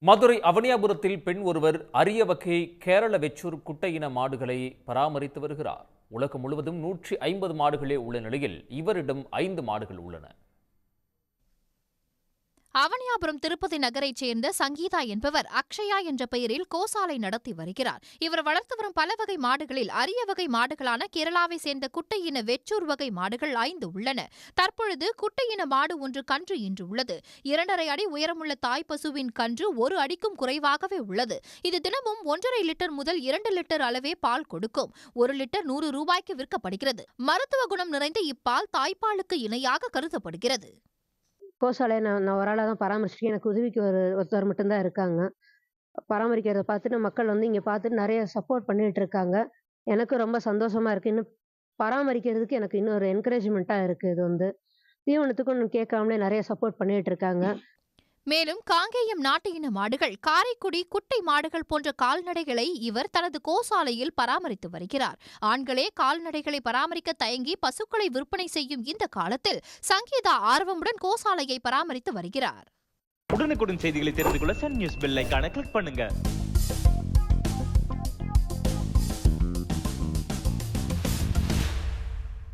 மதுரை அவனியாபுரத்தில் பெண் ஒருவர் அரிய வகை கேரள வெச்சூர் குட்டையின மாடுகளை பராமரித்து வருகிறார். உலகம் முழுவதும் 150 மாடுகளே உள்ள நிலையில் இவரிடம் 5 மாடுகள் உள்ளன. அவனியாபுரம் திருப்பதி நகரைச் சேர்ந்த சங்கீதா என்பவர் அக்ஷயா என்ற பெயரில் கோசாலை நடத்தி வருகிறார். இவர் வளர்த்து வரும் பல வகை மாடுகளில் அரிய வகை மாடுகளான கேரளாவை சேர்ந்த குட்டையின வெச்சூர் வகை மாடுகள் 5 உள்ளன. தற்பொழுது குட்டையின மாடு ஒன்று கன்று இன்று உள்ளது. 2.5 அடி உயரமுள்ள தாய் பசுவின் கன்று 1 அடிக்கும் குறைவாகவே உள்ளது. இது தினமும் 1.5 லிட்டர் முதல் 2 லிட்டர் அளவே பால் கொடுக்கும். 1 லிட்டர் 100 ரூபாய்க்கு விற்கப்படுகிறது. மருத்துவ குணம் நிறைந்த இப்பால் தாய்ப்பாலுக்கு இணையாக கருதப்படுகிறது. கோசாலையை நான் ஒரு ஆளாக தான் பராமரிச்சுட்டு எனக்கு உதவிக்கு ஒருத்தர் மட்டும்தான் இருக்காங்க. பராமரிக்கிறத பார்த்துட்டு மக்கள் இங்கே பார்த்துட்டு நிறைய சப்போர்ட் பண்ணிட்டு இருக்காங்க. எனக்கு ரொம்ப சந்தோஷமா இருக்கு. இன்னும் பராமரிக்கிறதுக்கு எனக்கு இன்னும் ஒரு என்கரேஜ்மெண்ட்டாக இருக்குது. இது தீவனத்துக்கும் கேட்காமலே நிறைய சப்போர்ட் பண்ணிட்டு இருக்காங்க. மேலும் காங்கேயம் நாட்டு இன மாடுகள், காரைக்குடி குட்டை மாடுகள் போன்ற கால்நடைகளை இவர் தனது கோசாலையில் பராமரித்து வருகிறார். ஆண்களே கால்நடைகளை பராமரிக்க தயங்கி பசுக்களை விற்பனை செய்யும் இந்த காலத்தில் சங்கீதா ஆர்வமுடன் கோசாலையை பராமரித்து வருகிறார். உடனுக்குடன் செய்திகளை தெரிந்து கொள்ள சன் நியூஸ் பெல் ஐகானை கிளிக் பண்ணுங்க.